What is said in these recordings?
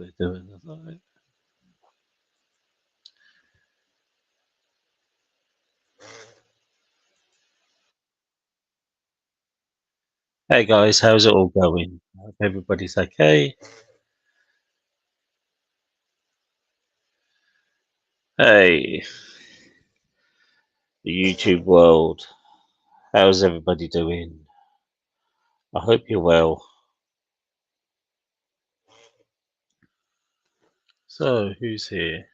we're doing tonight. Hey guys, how's it all going? Hope everybody's okay. Hey, the YouTube world, how's everybody doing? I hope you're well. So, who's here?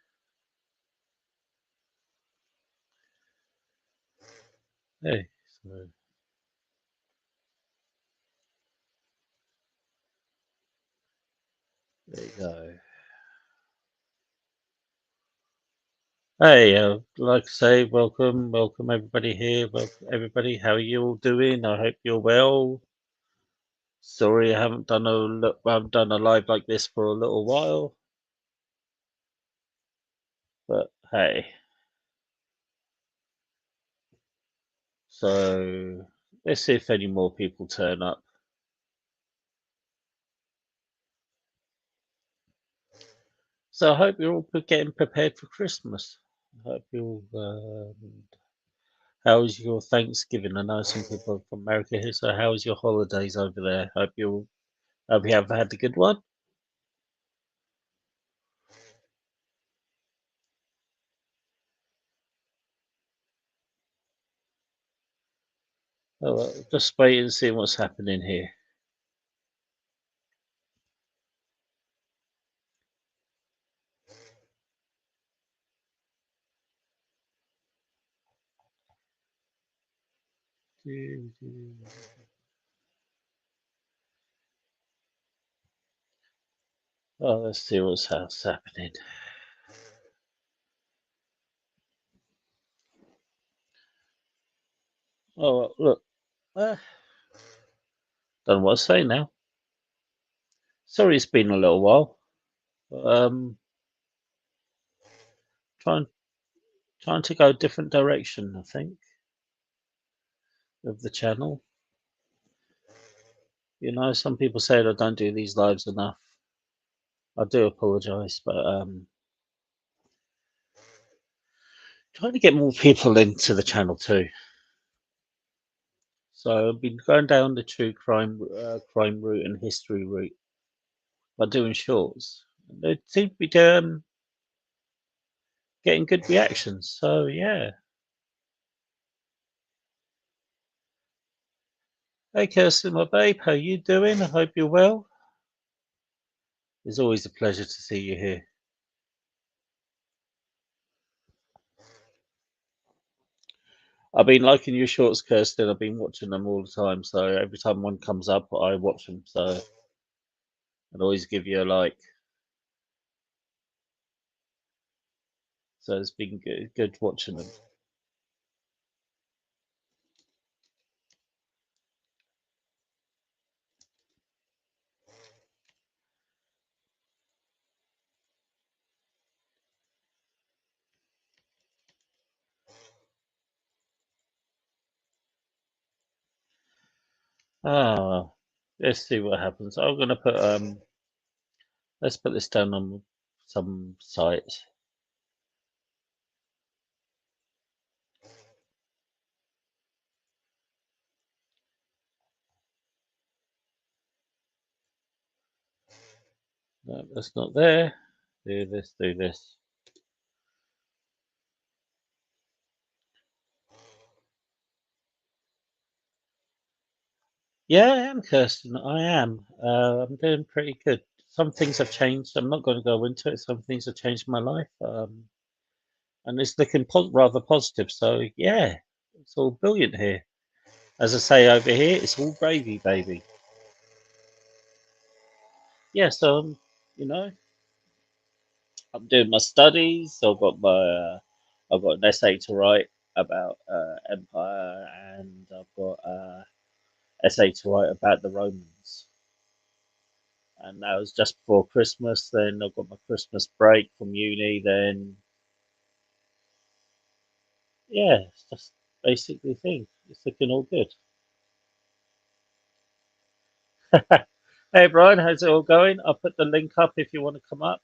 Hey, so there you go. Hey, like I say, welcome everybody here. Welcome everybody. How are you all doing? I hope you're well. Sorry, I haven't done a live like this for a little while, but hey. So let's see if any more people turn up. So I hope you're all getting prepared for Christmas. I hope you're. How was your Thanksgiving? I know some people are from America here, so how was your holidays over there? Hope you have had a good one. Oh, well, just wait and see what's happening here. Oh, let's see what's happening. Oh, well, look. Uh, don't know what to say now. Sorry, it's been a little while. Um, trying trying to go a different direction. I think of the channel. You know, some people say I don't do these lives enough. I do apologise, but trying to get more people into the channel too. So I've been going down the true crime route and history route by doing shorts. They seem to be getting good reactions. So yeah. Hey Kirsten, my babe, how you doing? I hope you're well. It's always a pleasure to see you here. I've been liking your shorts, Kirsten. I've been watching them all the time. So every time one comes up, I watch them. So I'd always give you a like. So it's been good watching them. Ah, let's see what happens. I'm gonna put let's put this down on some site. No, that's not there. Do this, do this. Yeah, I am, Kirsten. I am. I'm doing pretty good. Some things have changed. I'm not going to go into it. Some things have changed my life, and it's looking rather positive. So yeah, it's all brilliant here. As I say over here, it's all gravy, baby. Yeah, so you know, I'm doing my studies. I've got an essay to write about empire, and I've got essay to write about the Romans. And that was just before Christmas. Then I got my Christmas break from uni. Then yeah, it's just basically things. It's looking all good. Hey Brian, how's it all going? I'll put the link up if you want to come up.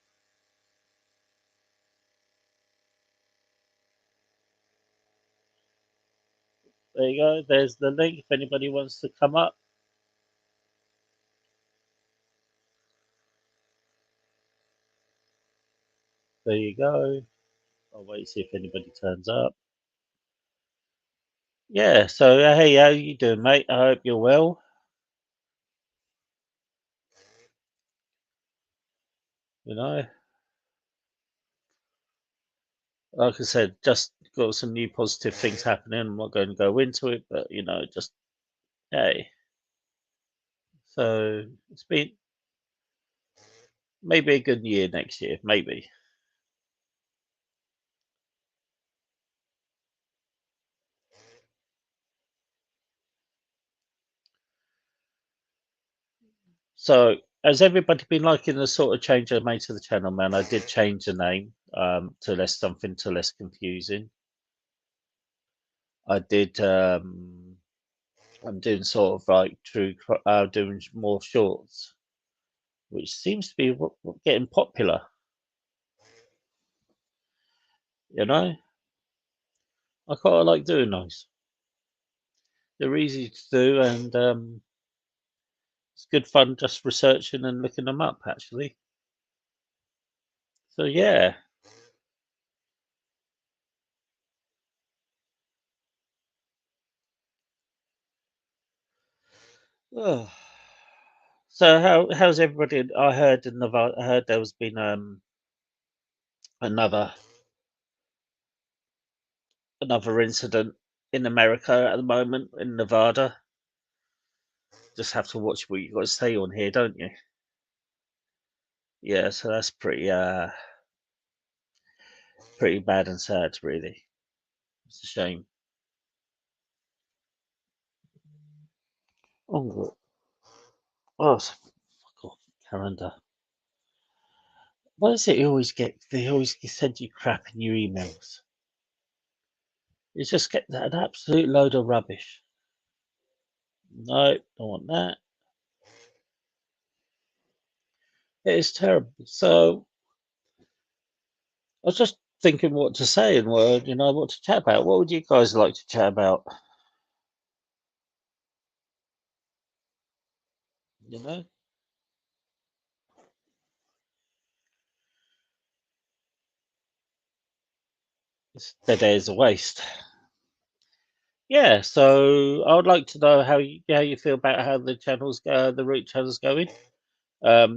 There you go. There's the link if anybody wants to come up. There you go. I'll wait to see if anybody turns up. Yeah, so hey, how you doing, mate? I hope you're well. You know, like I said, just got some new positive things happening. I'm not going to go into it, but just hey. So it's been maybe a good year next year, maybe. So has everybody been liking the sort of change I made to the channel, man? I did change the name to less confusing. I did. I'm doing sort of like doing more shorts, which seems to be getting popular. You know, I quite like doing those. They're easy to do, and it's good fun just researching and looking them up. Actually, so yeah. Oh. So how's everybody? I heard in Nevada. I heard there was been another another incident in America at the moment in Nevada. Just have to watch what you got to say on here, don't you? Yeah, so that's pretty bad and sad, really. It's a shame. Oh, oh, fuck off, calendar. Why is it you always get? They always send you crap in your emails. You just get an absolute load of rubbish. No, don't want that. It is terrible. So I was just thinking what to say and what to chat about. What would you guys like to chat about? You know, it's dead air is a waste. Yeah, so I would like to know how you feel about how the root channel's going.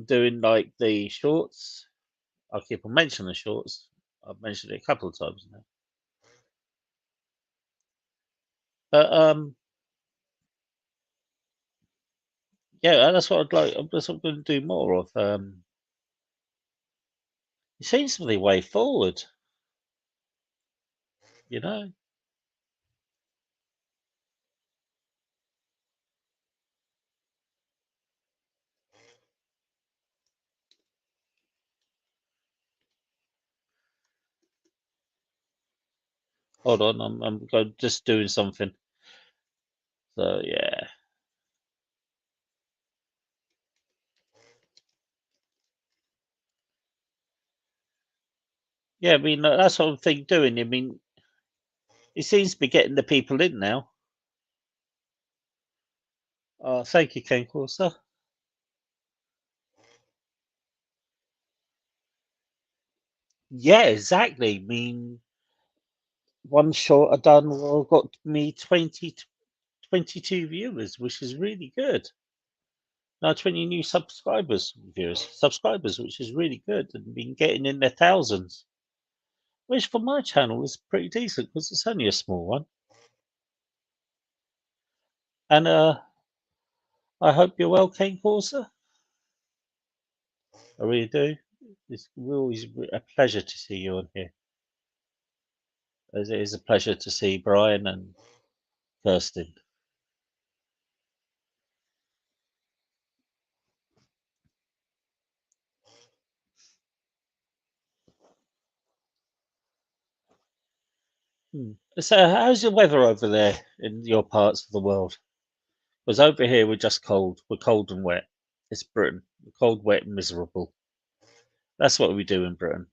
Doing like the shorts. I keep on mentioning the shorts. I've mentioned it a couple of times now. But yeah, that's what I'd like. That's what I'm going to do more of. It seems to be the way forward. You know. Hold on, I'm just doing something. So yeah, yeah. I mean that's what I'm doing. I mean, it seems to be getting the people in now. Thank you, Ken Corsa. Yeah, exactly. I mean, one short I done got me 22 viewers, which is really good. Now 20 new subscribers, which is really good, and been getting in their thousands, which for my channel is pretty decent because it's only a small one. And I hope you're well, Kane Corsa. I really do. It's always a pleasure to see you on here. As it is a pleasure to see Brian and Kirsten. Hmm. So, how's the weather over there in your parts of the world? Because over here we're just cold. We're cold and wet. It's Britain. Cold, wet, and miserable. That's what we do in Britain.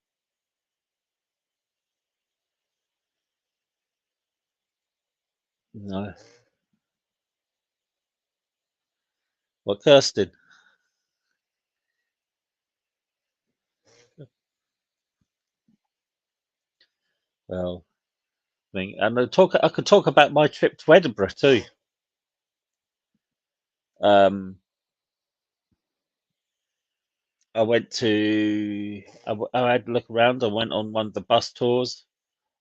No. Well, Kirsten. Well, I mean, and I could talk about my trip to Edinburgh too. Um, I went to, I had a look around. I went on one of the bus tours.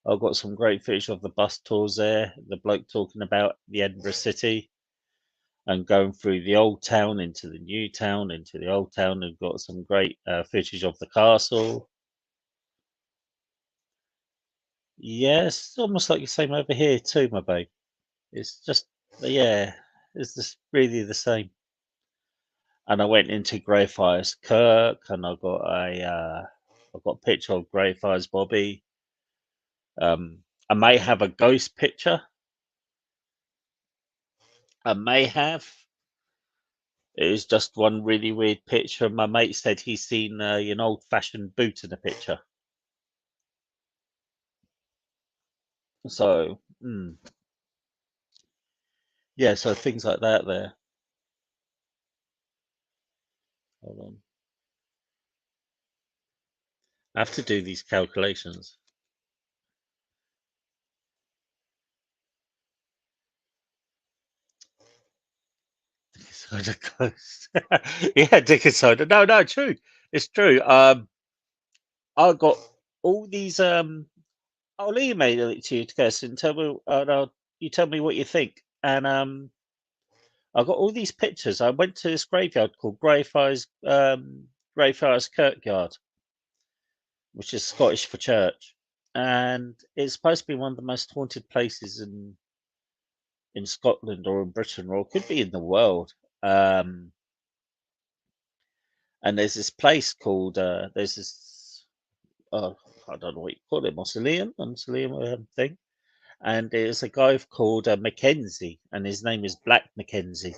I got some great footage of the bus tours there. The bloke talking about the Edinburgh city and going through the old town into the new town, into the old town, and got some great footage of the castle. Yes, it's almost like the same over here too, my babe. It's just, yeah, it's just really the same. And I went into Greyfriars Kirk, and I got a picture of Greyfriars Bobby. I may have a ghost picture. I may have. It was just one really weird picture. My mate said he's seen an old-fashioned boot in a picture. So, yeah, so things like that there. Hold on. I have to do these calculations. Dick ghost. Yeah, Dick No, no, true. It's true. I got all these. I'll email it to you, Kirsten. Tell me, you tell me what you think. And I got all these pictures. I went to this graveyard called Greyfriars Kirkyard, which is Scottish for church, and it's supposed to be one of the most haunted places in Scotland or in Britain, or it could be in the world. Um, and there's this place called there's this I don't know what you call it, mausoleum thing. And there's a guy called Mackenzie, and his name is Black Mackenzie,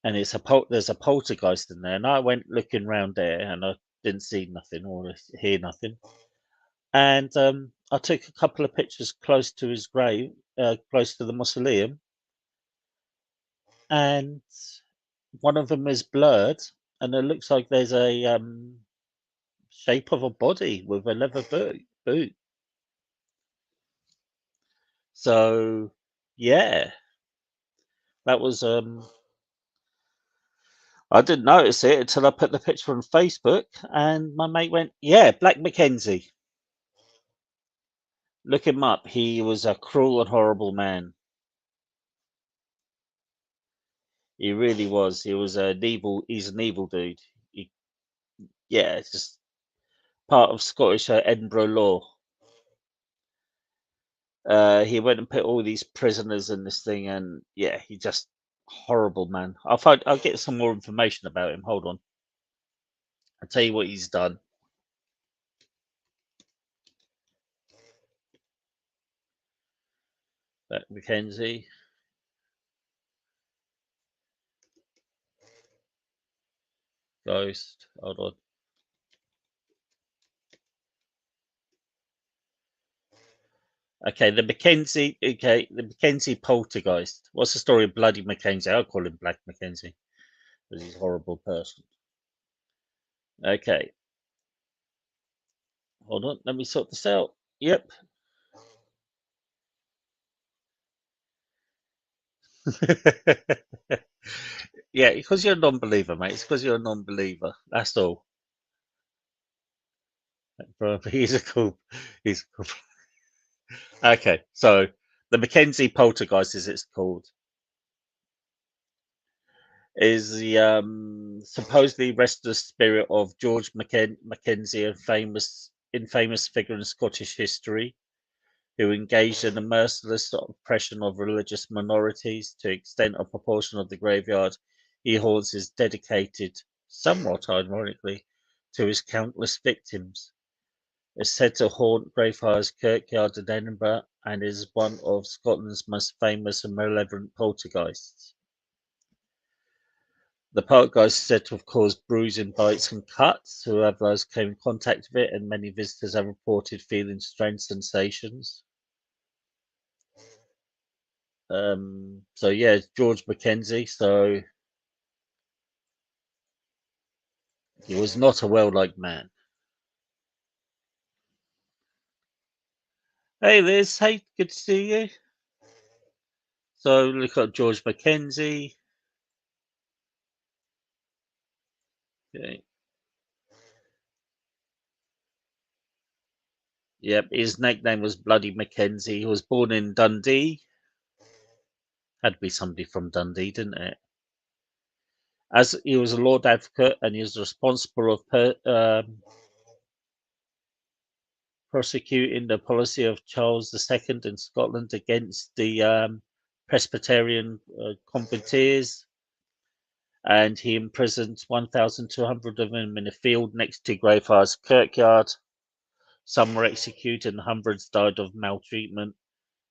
and there's a poltergeist in there. And I went looking around there, and I didn't see nothing or hear nothing. And I took a couple of pictures close to his grave, close to the mausoleum, and one of them is blurred, and it looks like there's a shape of a body with a leather boot. So, yeah, that was I didn't notice it until I put the picture on Facebook, and my mate went, "Yeah, Black Mackenzie. Look him up. He was a cruel and horrible man. He really was. He was an evil. He's an evil dude. He, yeah, it's just part of Scottish Edinburgh law. He went and put all these prisoners in this thing, and yeah, he just horrible man. I'll get some more information about him. Hold on. I'll tell you what he's done. Black Mackenzie, ghost. Hold on. Okay, the Mackenzie poltergeist. What's the story of Bloody Mackenzie? I'll call him Black Mackenzie because he's a horrible person. Okay, hold on. Let me sort this out. Yep. Yeah, because you're a non-believer, mate. It's because you're a non-believer. That's all. Bro, he's a cool. He's a cool. Okay, so the Mackenzie poltergeist, as it's called, is the supposedly restless spirit of George Mackenzie, a famous figure in Scottish history, who engaged in the merciless oppression of religious minorities. To extent or proportion of the graveyard he haunts is dedicated, somewhat ironically, to his countless victims. Is said to haunt Greyfriars Kirkyard in Edinburgh and is one of Scotland's most famous and malevolent poltergeists. The poltergeist is said to have caused bruising, bites, and cuts to whoever came in contact with it, and many visitors have reported feeling strange sensations. So yeah, George Mackenzie. So he was not a well-liked man. Hey Liz, hey, good to see you. So look at George Mackenzie. Okay. Yep, his nickname was Bloody Mackenzie. He was born in Dundee. Had to be somebody from Dundee, didn't it? As he was a Lord Advocate and he was responsible of prosecuting the policy of Charles II in Scotland against the Presbyterian convertites, and he imprisoned 1,200 of them in a field next to Greyfriars Kirkyard. Some were executed and hundreds died of maltreatment,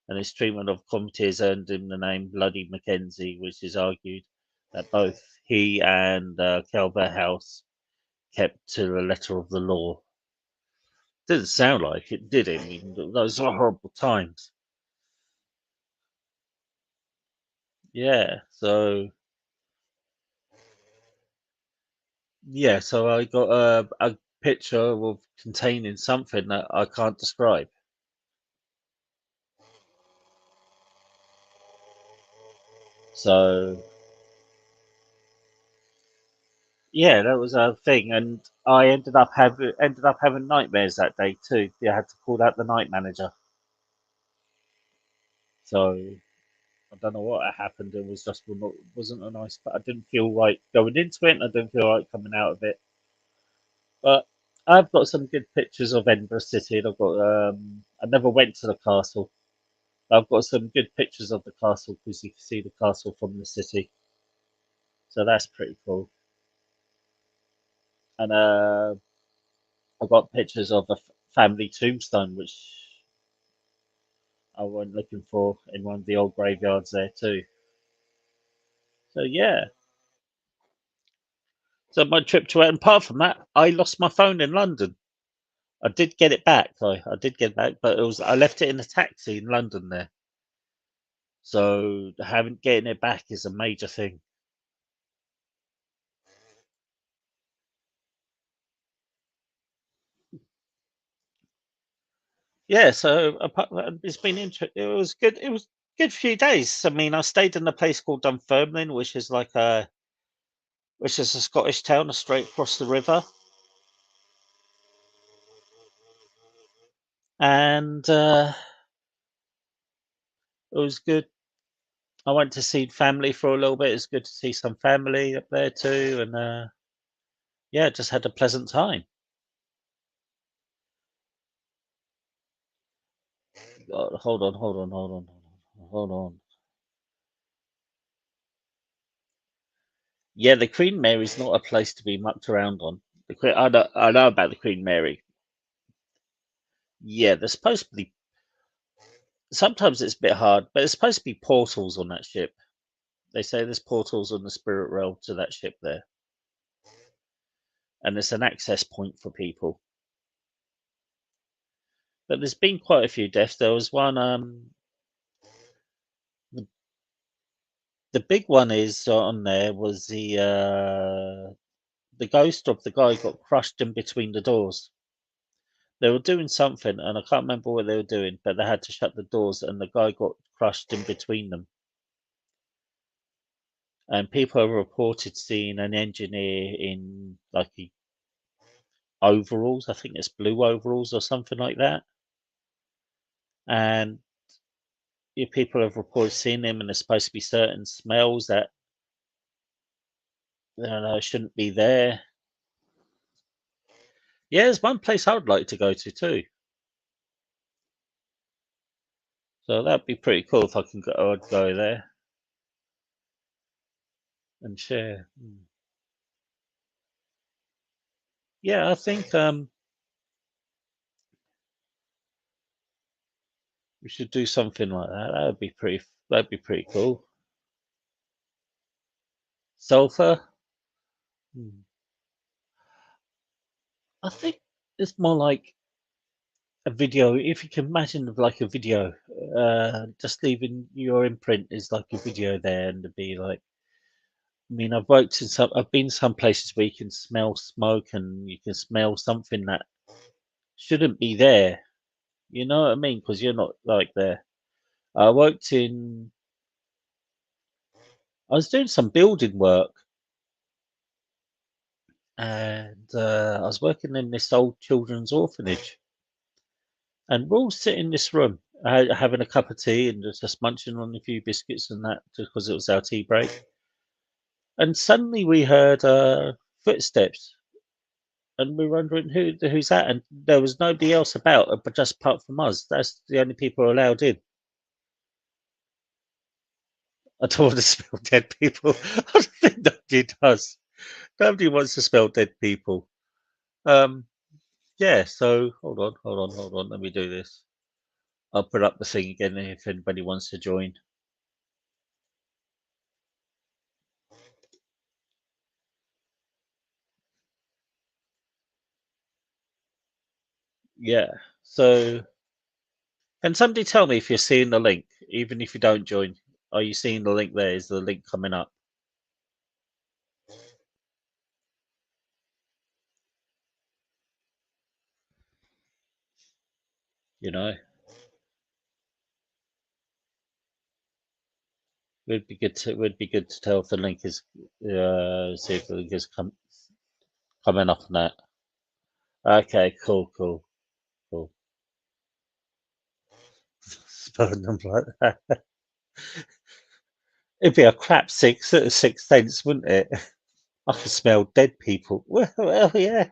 and his treatment of convicts earned him the name Bloody Mackenzie, which is argued that both he and Calvert House kept to the letter of the law. Didn't sound like it, did it? I mean, those were horrible times. Yeah, so I got a picture of containing something that I can't describe. So yeah, that was a thing, and I ended up having nightmares that day too. I had to call out the night manager. So I don't know what happened. It was just wasn't a nice. But I didn't feel right going into it, and I didn't feel right coming out of it. But I've got some good pictures of Edinburgh City, and I've got. I never went to the castle. I've got some good pictures of the castle because you can see the castle from the city. So that's pretty cool. And I've got pictures of a family tombstone, which I went looking for in one of the old graveyards there too. So yeah. So my trip to it, and apart from that, I lost my phone in London. I did get it back. I did get it back, but I left it in a taxi in London there. So having getting it back is a major thing. Yeah, so it's been interesting. It was good. It was good few days. I mean, I stayed in a place called Dunfermline, which is a Scottish town straight across the river, and it was good. I went to see family for a little bit. It's good to see some family up there too, and yeah, just had a pleasant time. Hold on, hold on, hold on, hold on. Yeah, the Queen Mary's not a place to be mucked around on. I know about the Queen Mary. Yeah, there's supposed to be. Sometimes it's a bit hard, but there's supposed to be portals on that ship. They say there's portals on the spirit realm to that ship there, and it's an access point for people. But there's been quite a few deaths. There was one. The, the big one is on there was the ghost of the guy got crushed in between the doors. They were doing something, and I can't remember what they were doing, but they had to shut the doors, and the guy got crushed in between them. And people have reported seeing an engineer in like overalls. I think it's blue overalls or something like that. And people have reported seeing him, and there's supposed to be certain smells that shouldn't be there. Yeah, there's one place I would like to go to too. So that'd be pretty cool if I can go. I'd go there and share. Yeah, I think we should do something like that. That would be pretty. That'd be pretty cool. Sulfur. Hmm. I think it's more like a video. If you can imagine like a video, just leaving your imprint is like a video there, and to be like. I mean, I've been some places where you can smell smoke and you can smell something that shouldn't be there. You know what I mean? Because you're not like there. I worked in. I was doing some building work, and I was working in this old children's orphanage, and we're all sitting in this room, having a cup of tea and just munching on a few biscuits and that, just because it was our tea break. And suddenly we heard footsteps, and we were wondering who's that, and there was nobody else about, but just apart from us. That's the only people allowed in. I don't want to smell dead people. I don't think nobody does. Nobody wants to smell dead people. Um, yeah. So hold on. Let me do this. I'll put up the thing again if anybody wants to join. Yeah. So can somebody tell me if you're seeing the link, even if you don't join? Are you seeing the link there? Is the link coming up? You know, would be good to tell if the link is see if the link is coming up on that. Okay, cool. Spelling them like that. It'd be a crap sixth sense, wouldn't it? I can smell dead people. Well, yeah.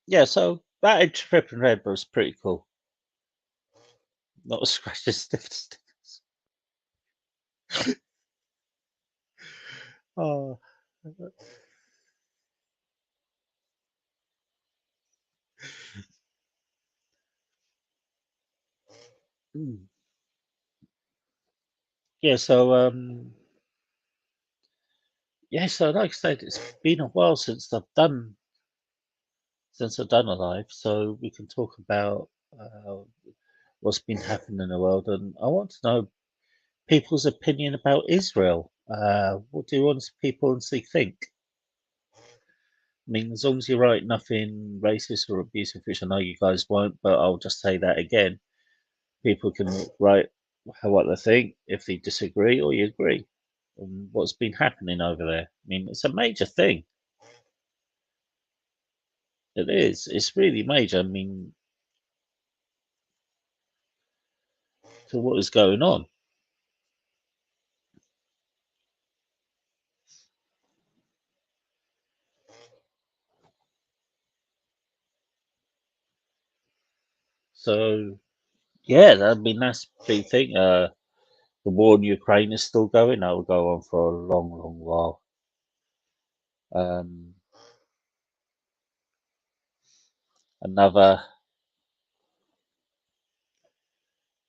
Yeah, so that trip and red was pretty cool. Not a scratch and sniff. Oh, mm. Yeah. So like I said, it's been a while since I've done a live, so we can talk about uh, what's been happening in the world, and I want to know people's opinion about Israel. What do honest people honestly think? I mean, as long as you write nothing racist or abusive, which I know you guys won't, but I'll just say that again. People can write what they think if they disagree or you agree on what's been happening over there. I mean, it's a major thing. It is. It's really major. I mean, to what is going on. So, yeah, I mean, that's the big thing. The war in Ukraine is still going. That will go on for a long while. Um, Another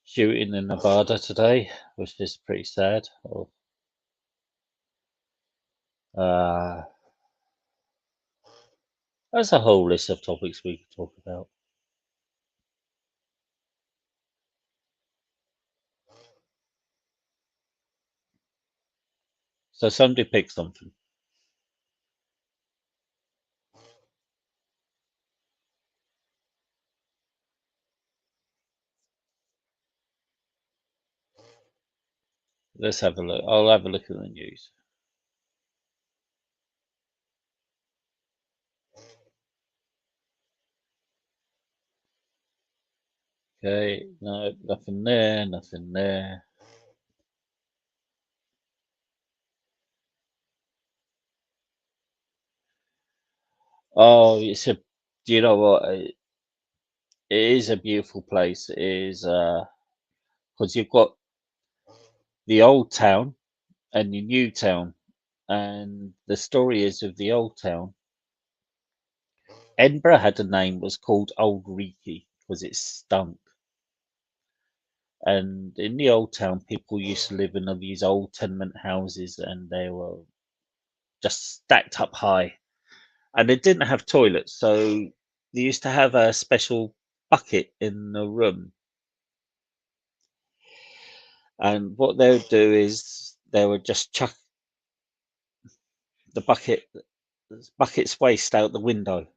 shooting in Nevada today, which is pretty sad. Uh, there's a whole list of topics we could talk about. So somebody pick something. Let's have a look. I'll have a look at the news. Okay, no, nothing there, nothing there. Oh, do you know what? It is a beautiful place. It is, because you've got the old town and the new town. And the story is of the old town. Edinburgh had a name, was called Old Reekie because it stunk. And in the old town, people used to live in these old tenement houses, and they were just stacked up high, and they didn't have toilets, so they used to have a special bucket in the room. And what they would do is they would just chuck the bucket's waste out the window,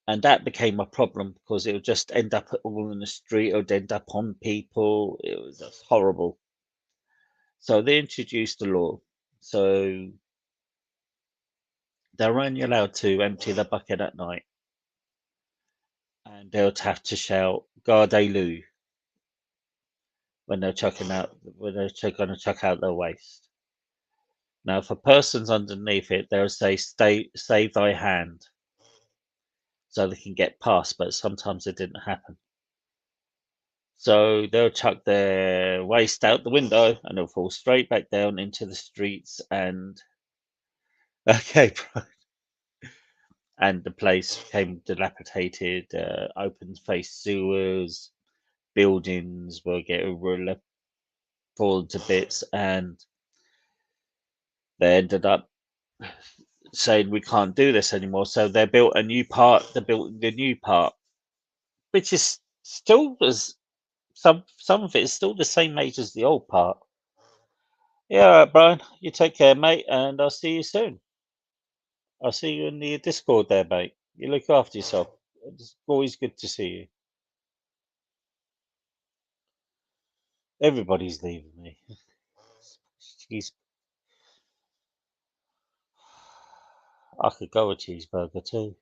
and that became a problem because it would just end up all in the street. It would end up on people. It was just horrible. So they introduced a law, so they're only allowed to empty the bucket at night, and they would have to shout "Garde Lou" when they're chucking out when they're going to chuck out their waste. Now, for persons underneath it, they'll say "Stay, save thy hand," so they can get past. But sometimes it didn't happen. So they'll chuck their waste out the window, and it'll fall straight back down into the streets. And okay, and the place became dilapidated. Open face sewers, buildings were getting really fallen to bits, and they ended up saying we can't do this anymore. So they built a new part. They built the new part, which is still as some of it is still the same age as the old part. Yeah, all right, Brian. You take care, mate, and I'll see you soon. I'll see you in the Discord there, mate. You look after yourself. It's always good to see you. Everybody's leaving me. Jeez, I could go a cheeseburger too.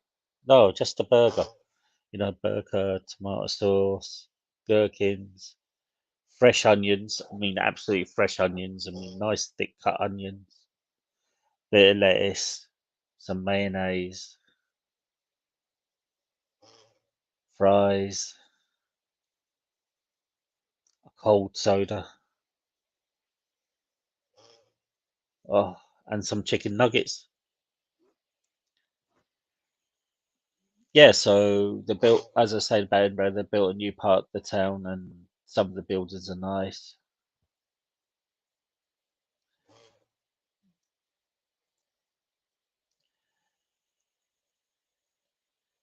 No, just a burger. Burger, tomato sauce, gherkins, fresh onions. I mean, absolutely fresh onions. I mean, nice thick cut onions, bit of lettuce, some mayonnaise, fries, a cold soda, oh, and some chicken nuggets. Yeah, so they built, as I said about Edinburgh, they built a new part of the town, and some of the buildings are nice.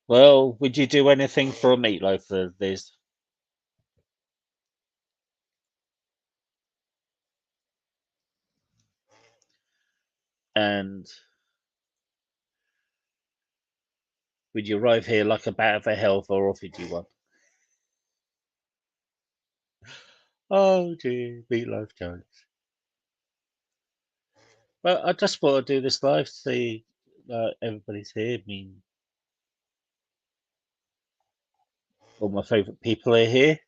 Well, would you do anything for a meatloaf for this? And would you arrive here like a bat of a health, or offered you one? Oh dear, meatloaf jokes. Well, I just thought I'd do this live, see everybody's here. I mean, all my favourite people are here,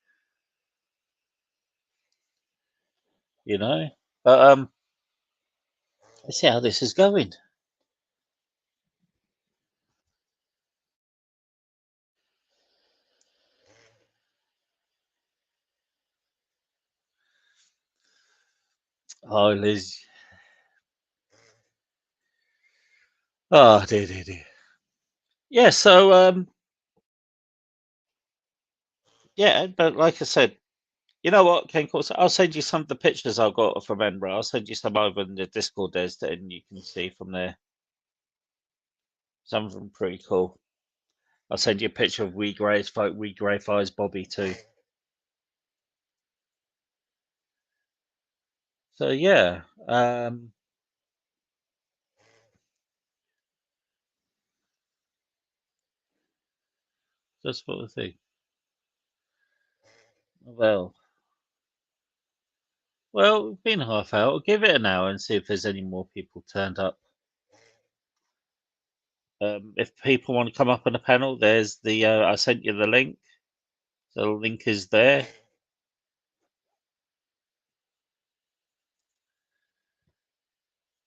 you know. But let's see how this is going. Oh, Liz. Oh dear, dear, dear. Yeah, so yeah, but like I said, you know what, Ken Course, I'll send you some of the pictures I've got from Edinburgh. I'll send you some over in the Discord there's and you can see from there. Some of them pretty cool. I'll send you a picture of Wee Grey Fire's Bobby too. So yeah, that's what I think. Well, we've been half hour. I'll give it an hour and see if there's any more people turned up. If people want to come up on a panel, there's the I sent you the link. So the link is there.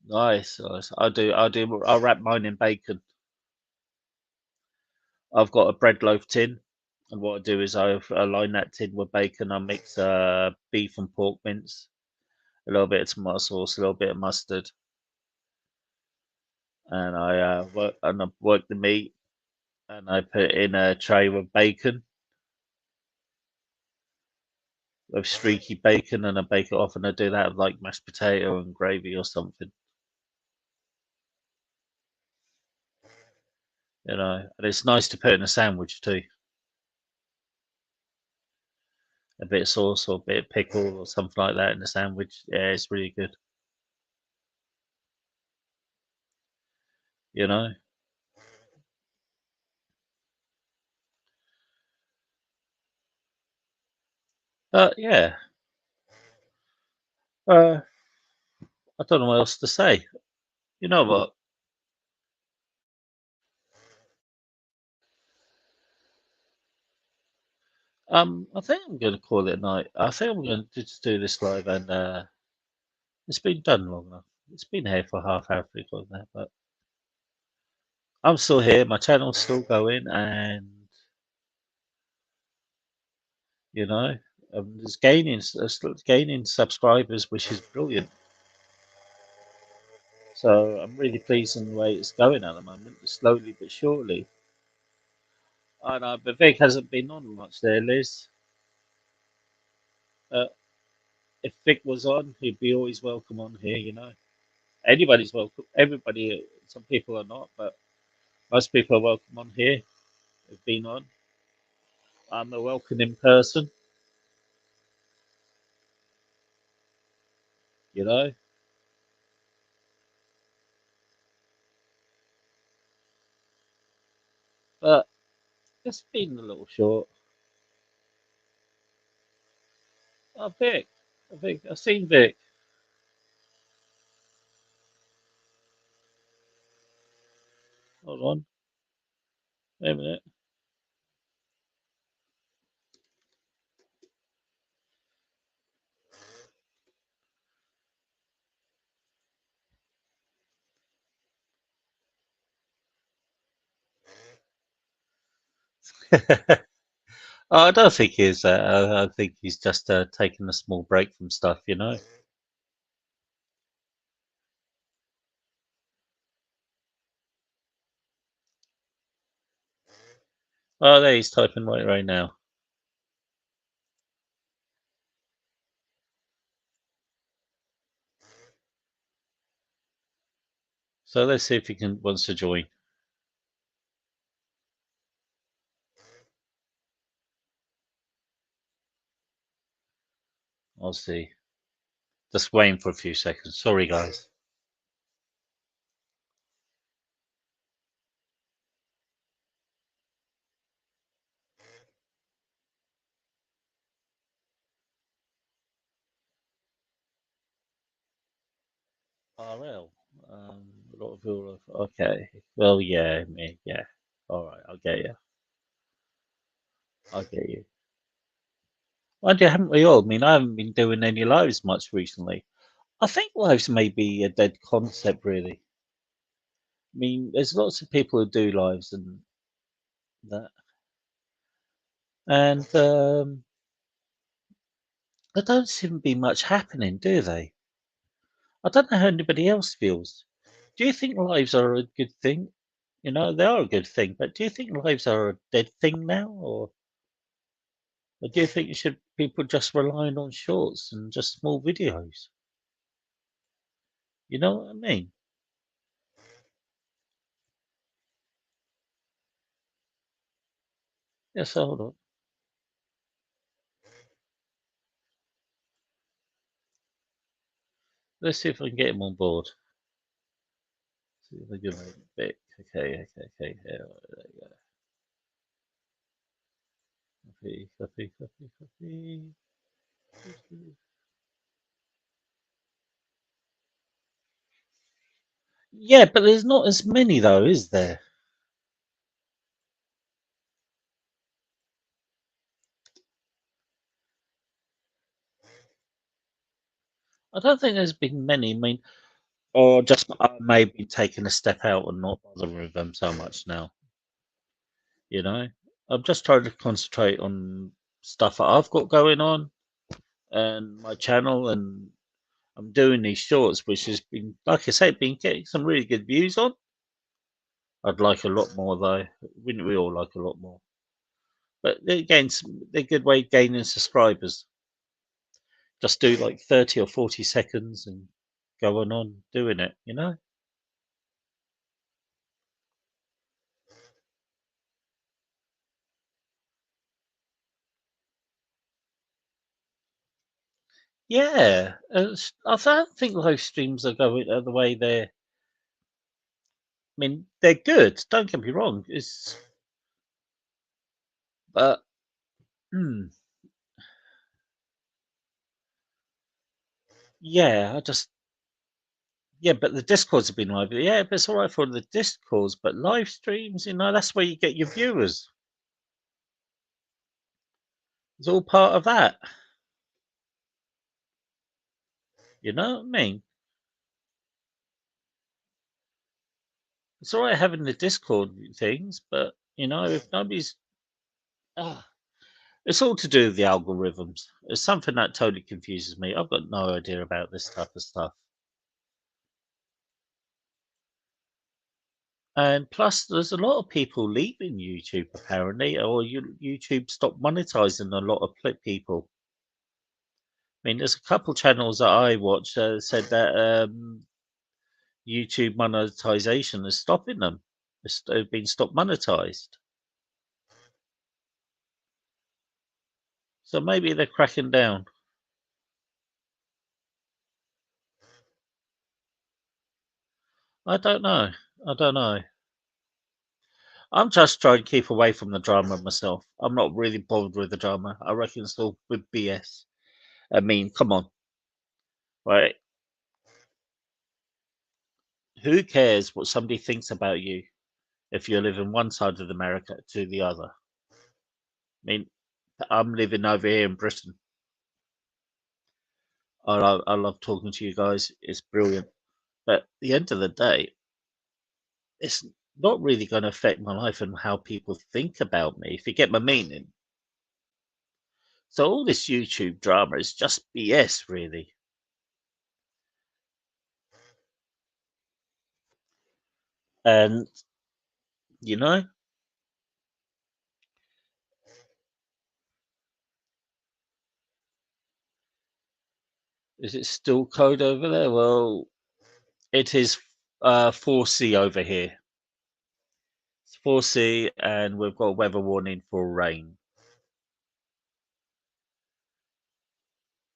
Nice, nice. I'll wrap mine in bacon. I've got a bread loaf tin, and what I do is I align that tin with bacon. I mix beef and pork mince, a little bit of tomato sauce, a little bit of mustard, and I work the meat, and I put it in a tray with bacon, with streaky bacon, and I bake it off, and I do that with like mashed potato and gravy or something. And it's nice to put in a sandwich too. A bit of sauce or a bit of pickle or something like that in the sandwich. Yeah, it's really good. You know. But yeah, uh, I don't know what else to say. You know what? I think I'm going to call it a night. I think I'm going to just do this live, and it's been done long enough. It's been here for half hour, now, but I'm still here. My channel's still going, and you know, it's still gaining subscribers, which is brilliant. So I'm really pleased in the way it's going at the moment, slowly but surely. I know, but Vic hasn't been on much there, Liz. Uh, if Vic was on, he'd be always welcome on here. Anybody's welcome. Everybody. Some people are not, but most people are welcome on here. Have been on. I'm a welcoming person. You know, but it's been a little short. Oh, Vic. Vic. I've seen Vic. Hold on. Wait a minute. I don't think he's. I think he's just taking a small break from stuff. Oh, there he's typing right now. So let's see if he can wants to join. I'll see. Just waiting for a few seconds. Sorry, guys. RL. A lot of people. Okay. Well, yeah, me. Yeah. All right. I'll get you. I'll get you. Mind you, haven't we all? I mean, I haven't been doing any lives much recently. I think lives may be a dead concept, really. I mean, there's lots of people who do lives and that, and there don't seem to be much happening, do they? I don't know how anybody else feels. Do you think lives are a good thing? They are a good thing, but do you think lives are a dead thing now, or do you think should people just relying on shorts and just small videos? You know what I mean? Yes, hold on. Let's see if I can get him on board. See if I can make it big. Okay, okay, okay. Here, there you go. Copy, copy, copy, copy. Yeah, but there's not as many though, is there? I don't think there's been many. I mean, or just I may be taking a step out and not bothering with them so much now. You know, I'm just trying to concentrate on stuff that I've got going on and my channel, and I'm doing these shorts, which has been, like I say, been getting some really good views on. I'd like a lot more though. Wouldn't we all like a lot more? But they're a good way of gaining subscribers. Just do like 30 or 40 seconds and go on doing it, you know? Yeah, I don't think live streams are going the way they're. I mean, they're good. Don't get me wrong. But mm, yeah, yeah. But the discords have been live. Yeah, but it's all right for the discords. But live streams, that's where you get your viewers. It's all part of that. You know what I mean? It's all right having the Discord things, but if nobody's, ah, it's all to do with the algorithms. It's something that totally confuses me. I've got no idea about this type of stuff. And plus, there's a lot of people leaving YouTube apparently, or YouTube stopped monetizing a lot of people. I mean, there's a couple channels that I watch said that YouTube monetization is stopping them. They've been stopped monetized. So maybe they're cracking down. I don't know. I don't know. I'm just trying to keep away from the drama myself. I'm not really bothered with the drama. I reckon it's all with BS. I mean, come on, right? Who cares what somebody thinks about you if you're living one side of America to the other? I mean, I'm living over here in Britain. I love talking to you guys. It's brilliant. But at the end of the day, it's not really going to affect my life and how people think about me, if you get my meaning. So all this YouTube drama is just BS, really. And, you know, is it still cold over there? Well, it is 4C over here. It's 4C, and we've got a weather warning for rain.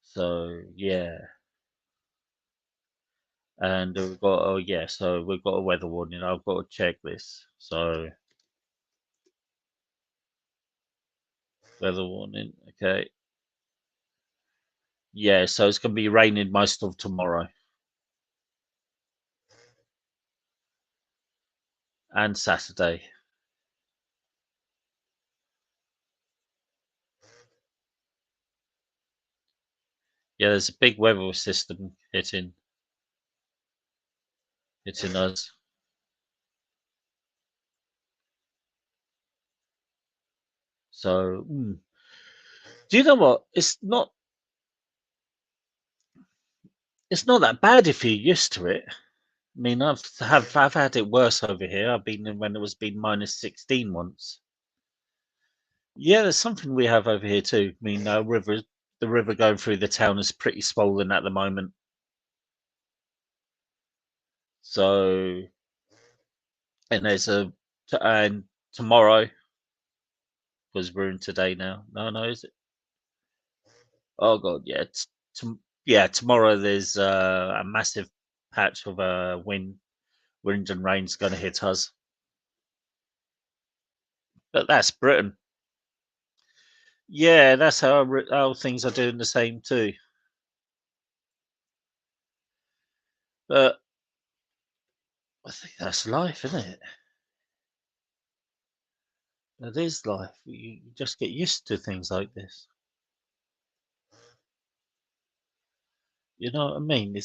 So, yeah. And we've got, oh, yeah, so we've got a weather warning. I've got to check this. So, weather warning. Okay. Yeah, so it's going to be raining most of tomorrow and Saturday. Yeah, there's a big weather system hitting us. So, do you know what? It's not that bad if you're used to it. I mean, I've had it worse over here. I've been in when it was been -16 once. Yeah, there's something we have over here too. I mean, the river going through the town is pretty swollen at the moment. So, and and tomorrow, because we're in today now. No, is it? Oh God, yeah. Yeah, tomorrow there's a massive patch of wind and rain's going to hit us. But that's Britain. Yeah, that's how things are doing the same too. But I think that's life, isn't it? It is life. You just get used to things like this. You know what I mean? It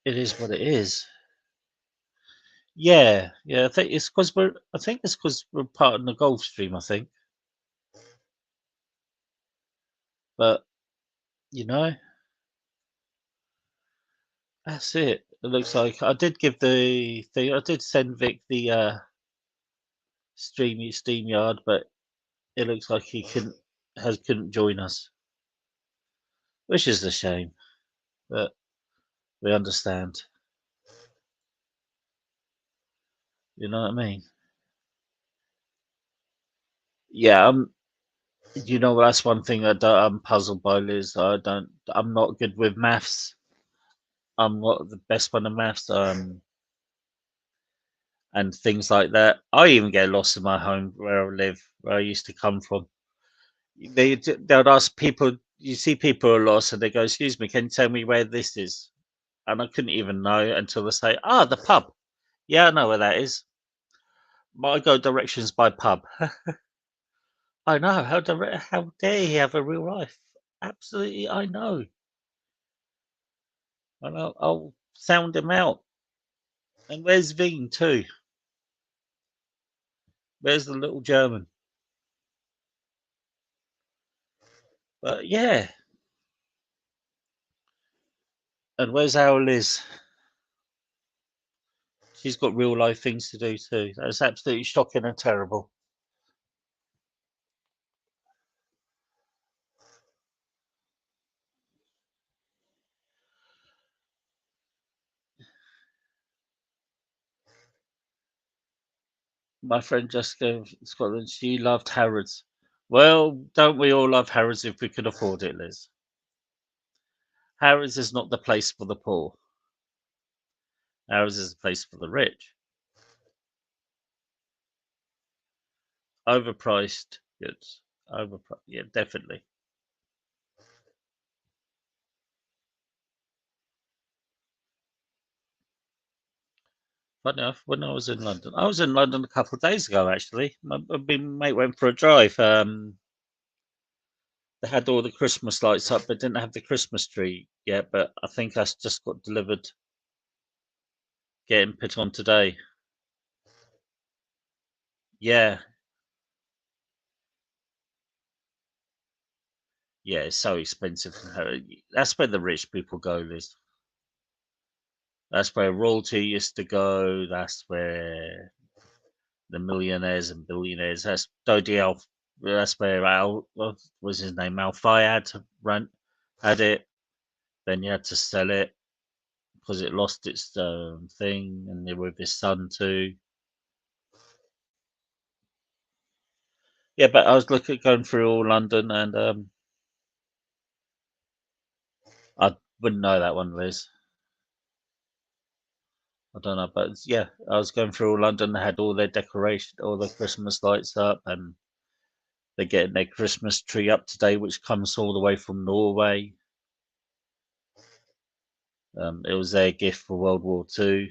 is what it is. Yeah, yeah. I think it's because we're part of the Gulf Stream. I think, but you know, that's it. It looks like I did give the thing. I did send Vic the StreamYard, but it looks like he couldn't. couldn't join us, which is a shame, but we understand. You know what I mean? Yeah, you know, that's one thing I'm puzzled by, Liz. I'm not good with maths. I'm not the best one at maths, and things like that. I even get lost in my home where I live, where I used to come from. They'll ask people. You see people are lost, and they go, "Excuse me, can you tell me where this is?" And I couldn't even know until they say, "Ah, the pub." Yeah, I know where that is. But I go directions by pub. I know how dare he have a real life? Absolutely, I know, and I'll sound him out. And where's Veen too? Where's the little German? But yeah, and where's our Liz? She's got real life things to do too. That's absolutely shocking and terrible. My friend Jessica in Scotland, she loved Harrods. Well, don't we all love Harrods if we can afford it, Liz? Harrods is not the place for the poor. Harrods is a place for the rich. Overpriced goods. Overpriced. Yeah, definitely. Funny enough, when I was in London a couple of days ago. Actually, my mate went for a drive. They had all the Christmas lights up, but didn't have the Christmas tree yet. But I think that's just got delivered, getting put on today. Yeah, yeah, it's so expensive. That's where the rich people go, Liz. That's where royalty used to go. That's where the millionaires and billionaires. That's Dodi Al. That's where what was his name? Al Fayed had it. Then you had to sell it because it lost its thing, and they were with his son too. Yeah, but I was looking going through all London, and I wouldn't know that one, Liz. I don't know, but yeah, I was going through all London. They had all their decoration, all the Christmas lights up, and they're getting their Christmas tree up today, which comes all the way from Norway. It was their gift for World War Two.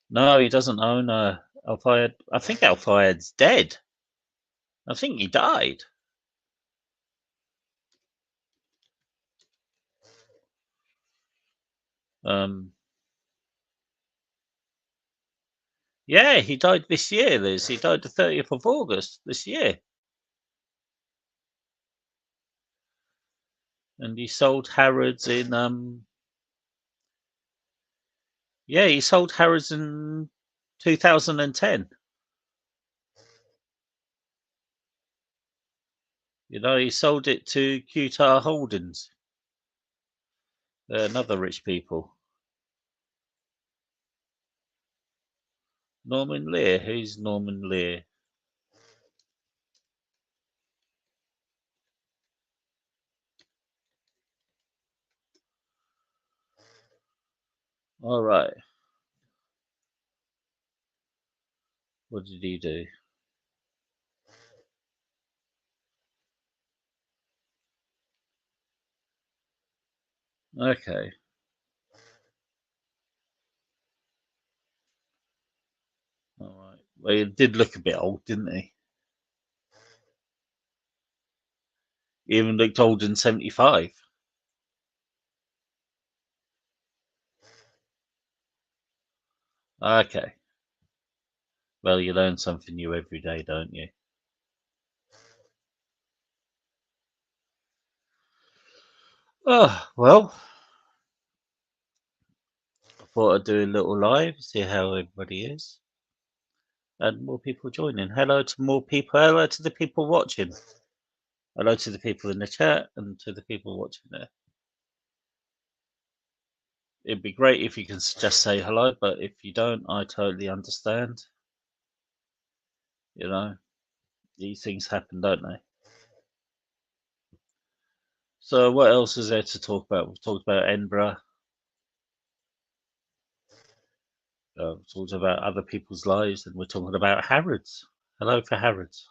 No, he doesn't own Al Fayed. I think Al Fayed's dead. I think he died. Um, yeah, he died this year, Liz. He died the 30th of August this year. And he sold Harrods in yeah, he sold Harrods in 2010. You know, he sold it to Qatar Holdings. They're another rich people. Norman Lear. Who's Norman Lear? All right. What did he do? Okay. All right. Well, he did look a bit old, didn't he? He even looked old in 75. Okay. Well, you learn something new every day, don't you? Oh, well, I thought I'd do a little live, see how everybody is. And more people joining. Hello to more people. Hello to the people watching. Hello to the people in the chat and to the people watching there. It'd be great if you can just say hello, but if you don't, I totally understand. You know, these things happen, don't they? So, what else is there to talk about? We've talked about Edinburgh. We've talked about other people's lives, and we're talking about Harrods. Hello for Harrods.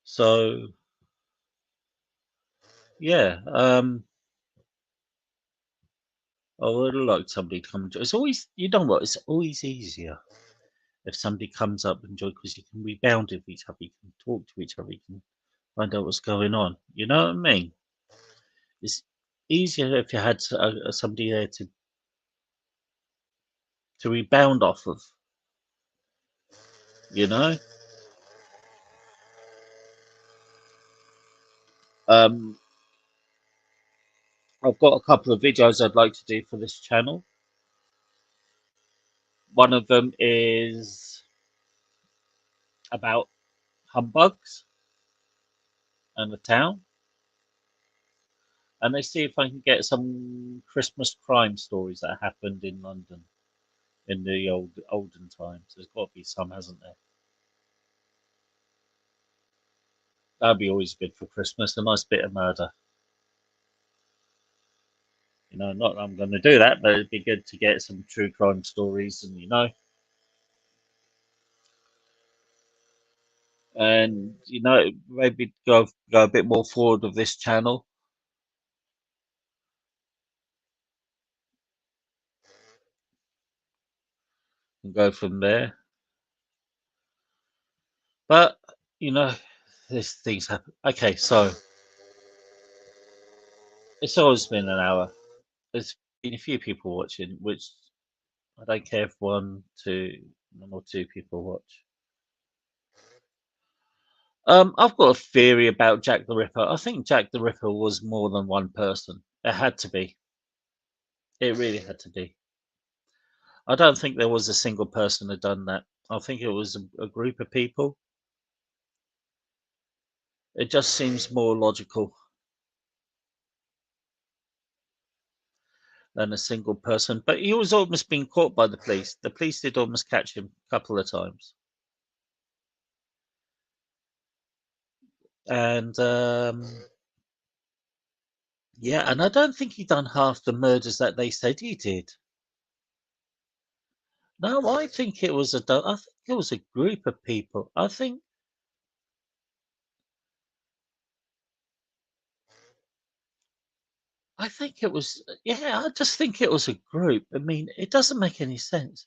So, yeah, I would like somebody to come. It's always, you know what? It's always easier if somebody comes up and joins because you can rebound with each other, you can talk to each other, you can find out what's going on. You know what I mean? It's easier if you had somebody there to rebound off of. You know, um, I've got a couple of videos I'd like to do for this channel. One of them is about humbugs and the town, and I see if I can get some Christmas crime stories that happened in London in the olden times. There's got to be some, hasn't there? That'd be always good for Christmas. A nice bit of murder. You know, not that I'm going to do that, but it'd be good to get some true crime stories, and maybe go a bit more forward with this channel and go from there. But you know, these things happen. Okay, so it's always been an hour. There's been a few people watching, which I don't care if one or two people watch. I've got a theory about Jack the Ripper. I think Jack the Ripper was more than one person. It had to be. It really had to be. I don't think there was a single person had done that. I think it was a group of people. It just seems more logical than a single person. But he was almost being caught by the police. The police did almost catch him a couple of times. And yeah, and I don't think he done half the murders that they said he did. No, I think it was I think it was a group of people. I think it was, yeah, I just think it was a group. I mean, it doesn't make any sense.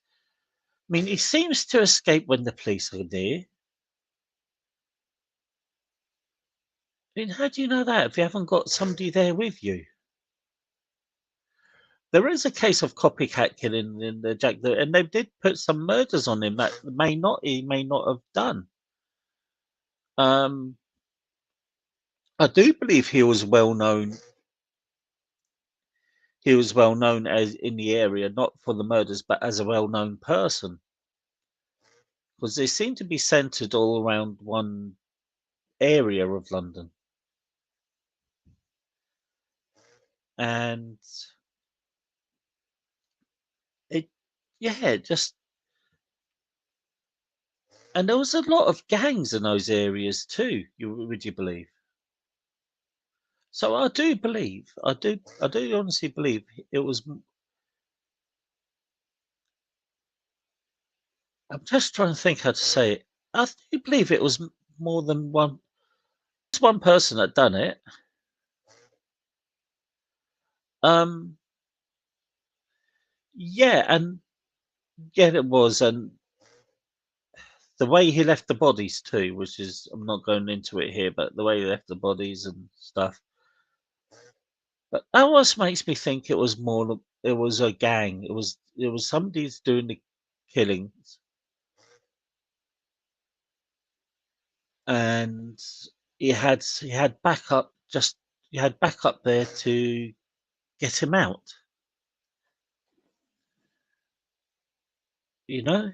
I mean, he seems to escape when the police are there. I mean, how do you know that if you haven't got somebody there with you? There is a case of copycat killing in the and they did put some murders on him that he may not have done. Um, I do believe he was well known. He was well known as in the area, not for the murders, but as a well known person, because they seem to be centered all around one area of London. And it, yeah, just, and there was a lot of gangs in those areas too. Would you believe? So I do honestly believe it was. I'm just trying to think how to say it. I do believe it was more than one. Just one person that done it. Um, yeah, and yeah, it was, and the way he left the bodies too, which is I'm not going into it here, but the way he left the bodies and stuff. But that almost makes me think it was more. It was a gang. It was somebody's doing the killings, and he had backup. Just he had backup there to get him out. You know.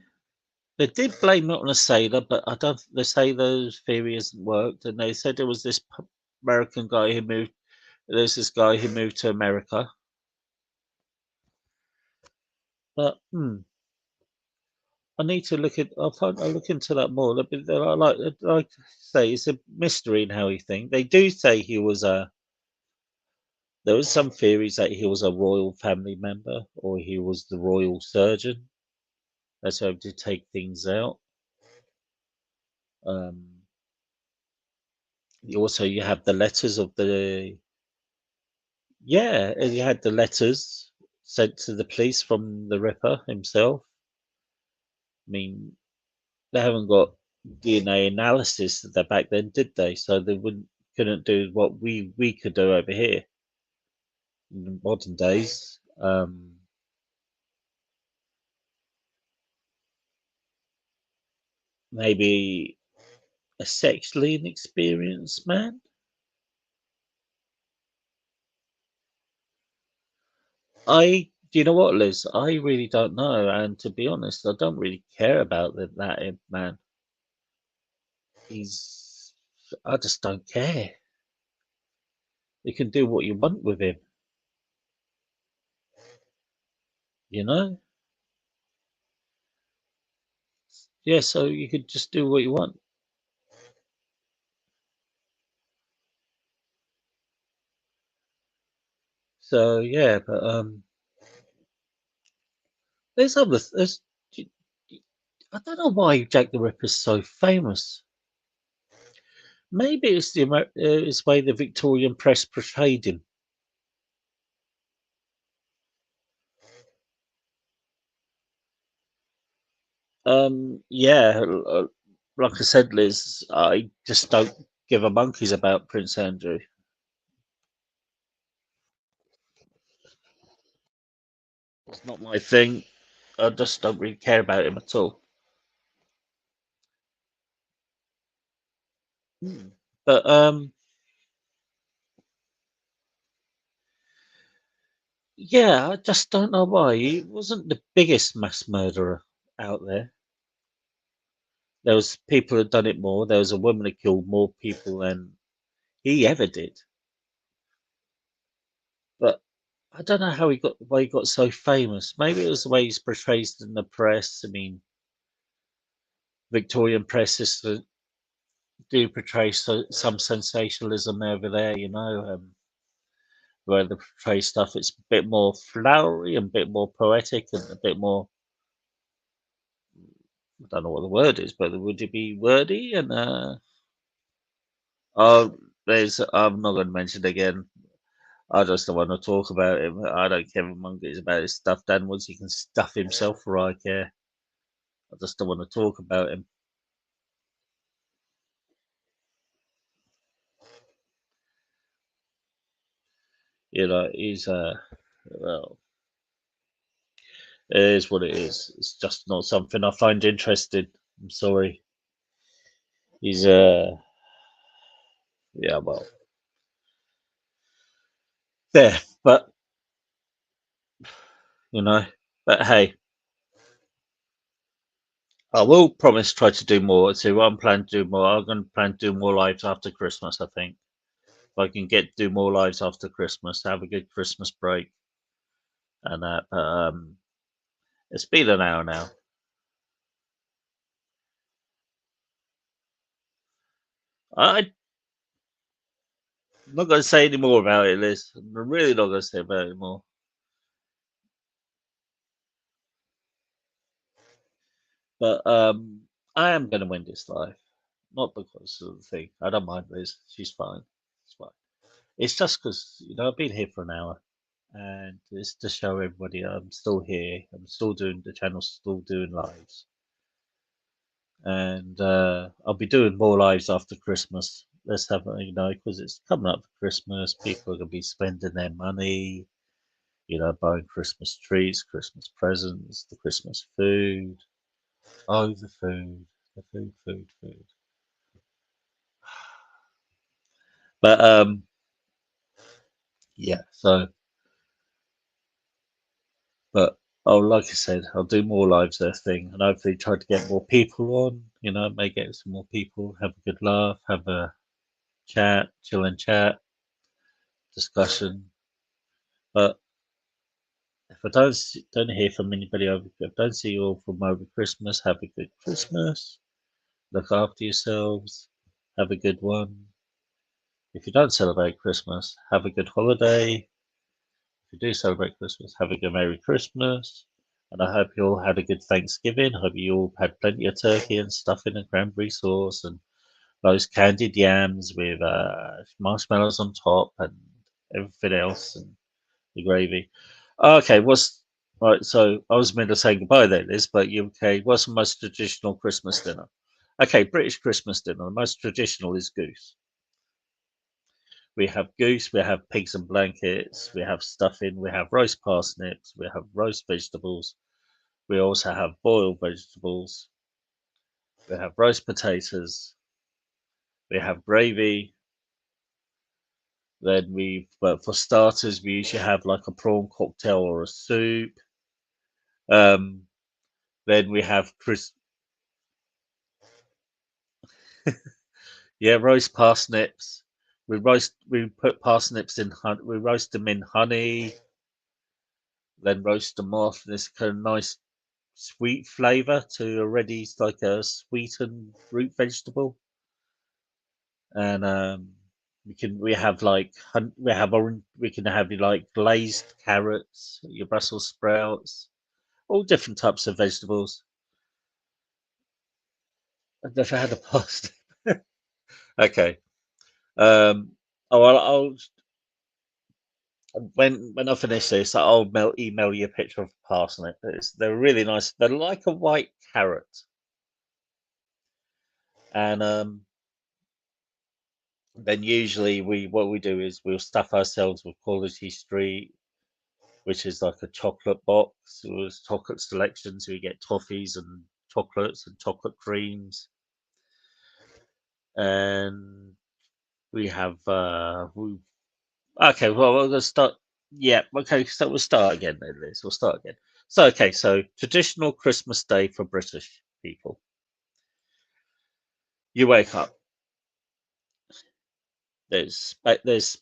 They did blame it on a sailor, but I don't. The sailor's theory hasn't worked, and they said there was this American guy who moved. There's this guy who moved to America, but I need to look at. I'll look into that more. But like to say, it's a mystery in how he thinks. They do say he was a. There was some theories that he was a royal family member, or he was the royal surgeon. That's how to take things out. Um, also, you have the letters of the. Yeah, and you had the letters sent to the police from the Ripper himself. I mean, they haven't got DNA analysis that back then, did they? So they wouldn't couldn't do what we could do over here in the modern days. Maybe a sexually inexperienced man. Do you know what, Liz? I really don't know, and to be honest, I don't really care about that man. He's, I just don't care. You can do what you want with him, you know? Yeah, so you could just do what you want. So yeah, but there's other there's I don't know why Jack the Ripper's so famous. Maybe it's it's way the Victorian press portrayed him. Yeah, like I said, Liz, I just don't give a monkeys about Prince Andrew. It's not my thing. I just don't really care about him at all. Hmm. But yeah, I just don't know why he wasn't the biggest mass murderer out there. There was people that done it more. There was a woman that killed more people than he ever did. But I don't know how he got why he got so famous. Maybe it was the way he's portrayed in the press. I mean, Victorian press is do portray some sensationalism over there, where they portray stuff. It's a bit more flowery and a bit more poetic and a bit more. I don't know what the word is, but would it be wordy? And oh, there's. I'm not going to mention it again. I just don't want to talk about him. I don't care if monkeys about his stuffed animals. He can stuff himself for I care. I just don't want to talk about him. He's well, it is what it is. It's just not something I find interesting. I'm sorry. He's yeah, well, there, but you know, but hey, I will promise try to do more. See what I'm planning to do more. I'm going to plan to do more lives after Christmas. I think if I can get do more lives after Christmas, have a good Christmas break, and that. It's been an hour now. I'm not going to say any more about it, Liz. I'm really not going to say about it more. But I am going to win this life, not because of the thing. I don't mind Liz. She's fine. It's fine. It's just because I've been here for an hour, and it's to show everybody I'm still here. I'm still doing the channel's still doing lives, and I'll be doing more lives after Christmas. Let's have because it's coming up for Christmas. People are going to be spending their money, buying Christmas trees, Christmas presents, the Christmas food. Oh, the food, the food, food, food. But yeah. So, but Oh, like I said, I'll do more lives there thing, and hopefully try to get more people on. You know, may get some more people, have a good laugh, have a chat, chill and chat, discussion. But if I don't hear from anybody over, if I don't see you all from over Christmas, have a good Christmas. Look after yourselves. Have a good one. If you don't celebrate Christmas, have a good holiday. If you do celebrate Christmas, have a good Merry Christmas. And I hope you all had a good Thanksgiving. I hope you all had plenty of turkey and stuffing and cranberry sauce and those candied yams with marshmallows on top and everything else and the gravy. Okay, what's right? So I was meant to say goodbye there, Liz, but you okay? What's the most traditional Christmas dinner? Okay, British Christmas dinner. The most traditional is goose. We have goose, we have pigs and blankets, we have stuffing, we have roast parsnips, we have roast vegetables, we also have boiled vegetables, we have roast potatoes, we have gravy. Then but for starters, we usually have like a prawn cocktail or a soup. Um, then we have yeah, roast parsnips. We put parsnips in we roast them in honey, then roast them off. There's kind of nice sweet flavor to already like a sweetened root vegetable, and we have like we have orange, we can have like glazed carrots, your Brussels sprouts, all different types of vegetables. I've never had a pasta. Okay. Um. Oh, when I finish this, email you a picture of parsnip. They're really nice. They're like a white carrot, and then usually what we do is we'll stuff ourselves with Quality Street, which is like a chocolate box with chocolate selections. We get toffees and chocolates and chocolate creams, and we have okay. Well, we're gonna start. Yeah. Okay. So we'll start again then, Liz. We'll start again. So okay. So traditional Christmas Day for British people. You wake up. There's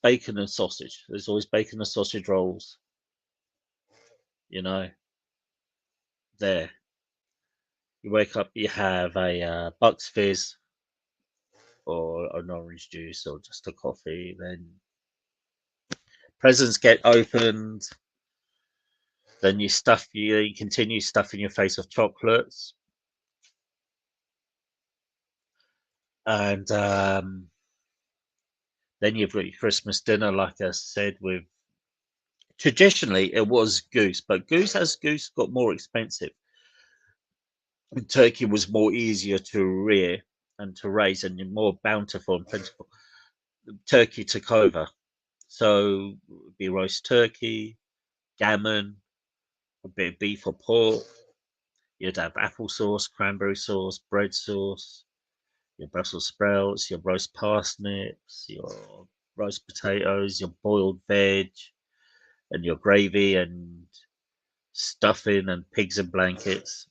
bacon and sausage. There's always bacon and sausage rolls. You know, there. You wake up. You have a Bucks Fizz or an orange juice or just a coffee. Then presents get opened. Then you continue stuffing your face with chocolates, and then you've got your Christmas dinner, like I said. With traditionally it was goose, but goose got more expensive, and turkey was more easier to rear and to raise, and more bountiful and plentiful. Turkey took over, so it would be roast turkey, gammon, a bit of beef or pork. You'd have applesauce, cranberry sauce, bread sauce, your Brussels sprouts, your roast parsnips, your roast potatoes, your boiled veg, and your gravy and stuffing and pigs and blankets.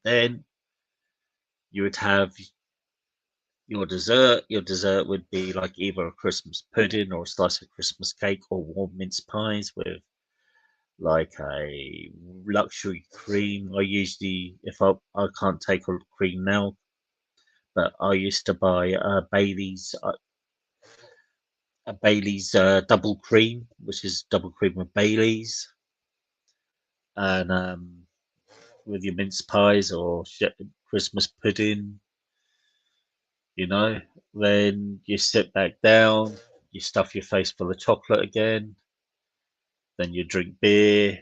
Then you would have your dessert. Your dessert would be like either a Christmas pudding or a slice of Christmas cake or warm mince pies with like a luxury cream. I usually, if I can't take a cream now, but I used to buy a Bailey's double cream, which is double cream with Bailey's, and with your mince pies or Christmas pudding, you know. Then you sit back down, you stuff your face full of chocolate again, then you drink beer.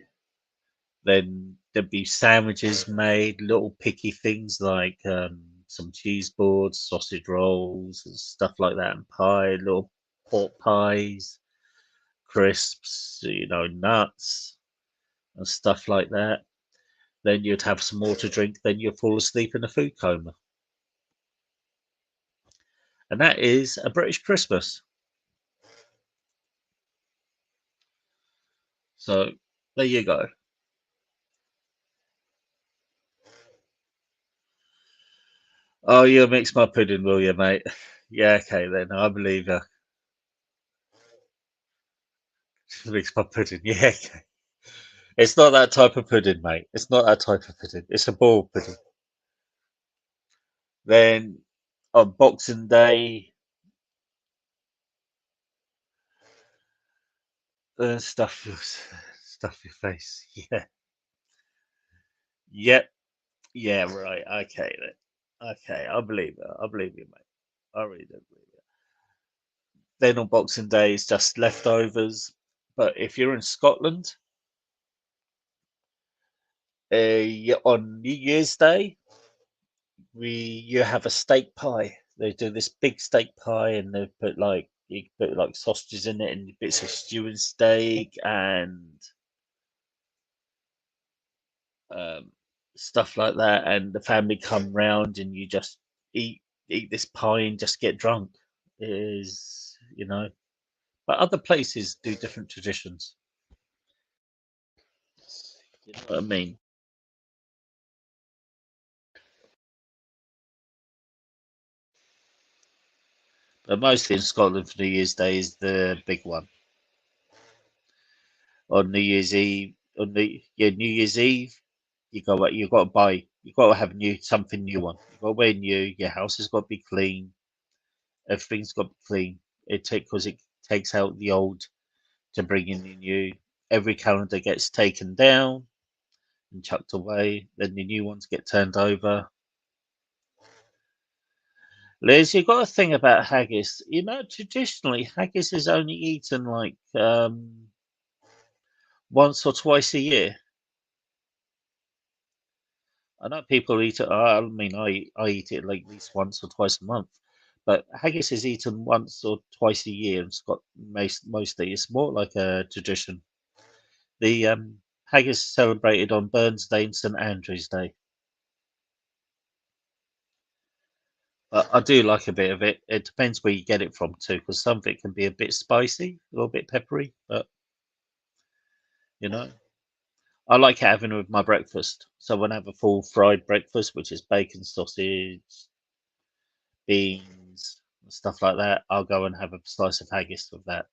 Then there'd be sandwiches made, little picky things like some cheese boards, sausage rolls, and stuff like that, and pie, little pork pies, crisps, nuts and stuff like that. Then you'd have some more to drink, then you'd fall asleep in a food coma. And that is a British Christmas. So there you go. Oh, you'll mix my pudding, will you, mate? Yeah, okay then. I believe you. Mix my pudding. Yeah, okay. It's not that type of pudding, mate. It's not that type of pudding. It's a ball pudding. Then on Boxing Day, stuff your face. Yeah. Yep. Yeah. Right. Okay then. Okay. I believe it. I believe you, mate. I really do believe it. Then on Boxing Day, it's just leftovers. But if you're in Scotland, on New Year's Day, you have a steak pie. They do this big steak pie, and they put like you put like sausages in it and bits of stewing steak and um, stuff like that. And the family come round, and you just eat this pie and just get drunk. It is but other places do different traditions. You know what I mean? But mostly in Scotland for New Year's Day is the big one. On New Year's Eve, New Year's Eve, you got to buy, you got to have something new on. You got to wear new. Your house has got to be clean. Everything's got to be clean. Because it takes out the old to bring in the new. Every calendar gets taken down and chucked away. Then the new ones get turned over. Liz, you've got to think about haggis. Traditionally, haggis is only eaten like once or twice a year. I know people eat it. I mean, I eat it like at least once or twice a month. But haggis is eaten once or twice a year in Scot mostly. It's more like a tradition. The haggis is celebrated on Burns Day and St Andrew's Day. But I do like a bit of it. It depends where you get it from too, because some of it can be a bit spicy, a little bit peppery. But you know, I like having it with my breakfast. So when I have a full fried breakfast, which is bacon, sausage, beans, and stuff like that, I'll go and have a slice of haggis with that.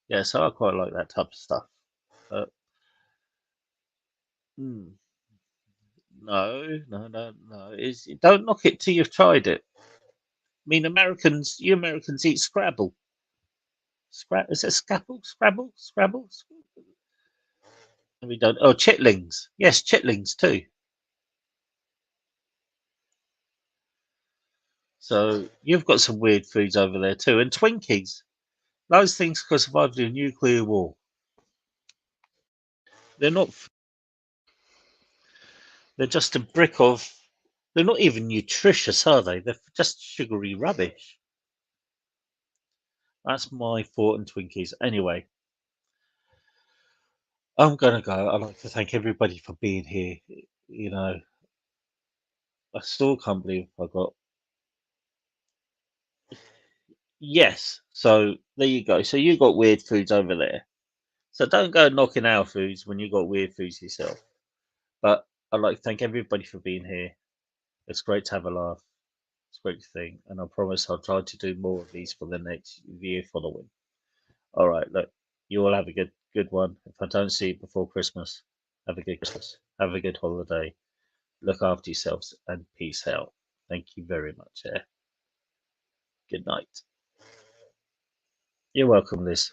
Yeah, so I quite like that type of stuff. But mm, no. Don't knock it till you've tried it. I mean, you Americans eat Scrabble. Is it Scrabble? Scrabble? Scrabble? We don't. Oh, chitlings. Yes, chitlings too. So you've got some weird foods over there too, and Twinkies. Those things could survive the nuclear war. They're not. They're just a brick of. They're not even nutritious, are they? They're just sugary rubbish. That's my thought on Twinkies. Anyway, I'm gonna go. I'd like to thank everybody for being here. You know, I still can't believe I got. Yes. So there you go. So you got weird foods over there. So don't go knocking our foods when you got weird foods yourself. But I'd like to thank everybody for being here. It's great to have a laugh. It's a great thing, and I promise I'll try to do more of these for the next year following. All right, look, you all have a good one. If I don't see you before Christmas, have a good Christmas. Have a good holiday. Look after yourselves and peace out. Thank you very much. Good night. You're welcome, Liz.